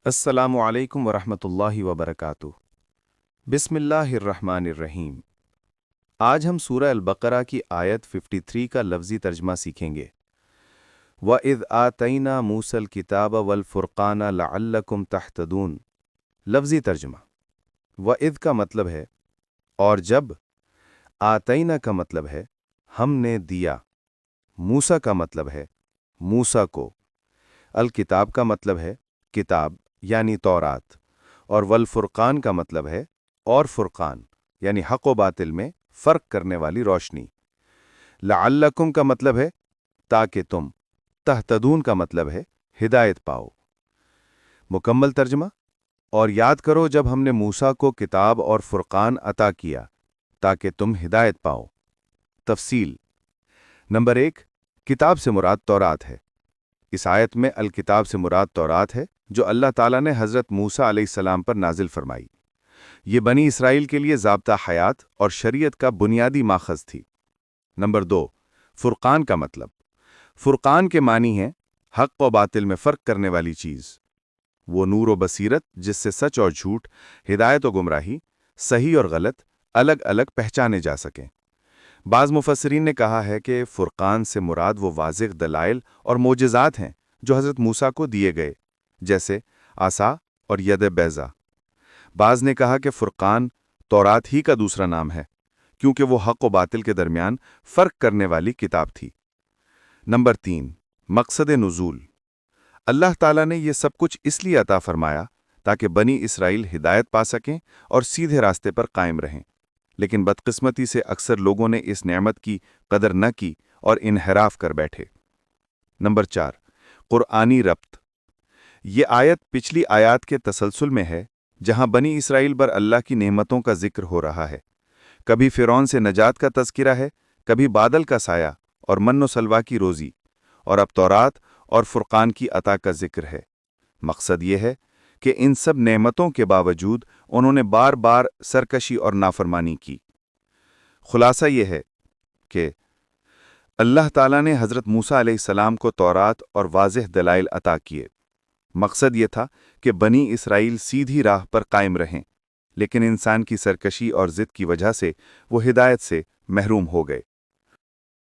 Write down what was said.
السلام علیکم ورحمۃ اللہ وبرکاتہ۔ بسم اللہ الرحمن الرحیم۔ آج ہم سورہ البقرہ کی آیت 53 کا لفظی ترجمہ سیکھیں گے۔ وَإِذْ آتَيْنَا مُوسَى الْكِتَابَ وَالْفُرْقَانَ لَعَلَّكُمْ تَهْتَدُونَ۔ لفظی ترجمہ۔ وَإِذْ کا مطلب ہے اور جب، آتَيْنَا کا مطلب ہے ہم نے دیا، موسیٰ کا مطلب ہے موسیٰ کو، الکتاب کا مطلب ہے کتاب یعنی تورات، اور والفرقان کا مطلب ہے اور فرقان یعنی حق و باطل میں فرق کرنے والی روشنی۔ لعلکم کا مطلب ہے تاکہ تم، تہتدون کا مطلب ہے ہدایت پاؤ۔ مکمل ترجمہ۔ اور یاد کرو جب ہم نے موسیٰ کو کتاب اور فرقان عطا کیا تاکہ تم ہدایت پاؤ۔ تفصیل۔ نمبر 1، کتاب سے مراد تورات ہے۔ اس آیت میں الکتاب سے مراد تورات ہے جو اللہ تعالیٰ نے حضرت موسیٰ علیہ السلام پر نازل فرمائی۔ یہ بنی اسرائیل کے لیے ضابطہ حیات اور شریعت کا بنیادی ماخذ تھی۔ نمبر 2، فرقان کا مطلب۔ فرقان کے معنی ہے حق و باطل میں فرق کرنے والی چیز، وہ نور و بصیرت جس سے سچ اور جھوٹ، ہدایت و گمراہی، صحیح اور غلط الگ الگ پہچانے جا سکیں۔ بعض مفسرین نے کہا ہے کہ فرقان سے مراد وہ واضح دلائل اور معجزات ہیں جو حضرت موسیٰ کو دیے گئے، جیسے عصا اور ید بیضا۔ بعض نے کہا کہ فرقان تورات ہی کا دوسرا نام ہے کیونکہ وہ حق و باطل کے درمیان فرق کرنے والی کتاب تھی۔ نمبر 3، مقصد نزول۔ اللہ تعالیٰ نے یہ سب کچھ اس لیے عطا فرمایا تاکہ بنی اسرائیل ہدایت پا سکیں اور سیدھے راستے پر قائم رہیں، لیکن بدقسمتی سے اکثر لوگوں نے اس نعمت کی قدر نہ کی اور انحراف کر بیٹھے۔ نمبر 4، قرآنی ربط۔ یہ آیت پچھلی آیات کے تسلسل میں ہے جہاں بنی اسرائیل پر اللہ کی نعمتوں کا ذکر ہو رہا ہے۔ کبھی فرعون سے نجات کا تذکرہ ہے، کبھی بادل کا سایہ اور من و سلویٰ کی روزی، اور اب تورات اور فرقان کی عطا کا ذکر ہے۔ مقصد یہ ہے کہ ان سب نعمتوں کے باوجود انہوں نے بار بار سرکشی اور نافرمانی کی۔ خلاصہ یہ ہے کہ اللہ تعالیٰ نے حضرت موسیٰ علیہ السلام کو تورات اور واضح دلائل عطا کیے۔ مقصد یہ تھا کہ بنی اسرائیل سیدھی راہ پر قائم رہیں، لیکن انسان کی سرکشی اور ضد کی وجہ سے وہ ہدایت سے محروم ہو گئے۔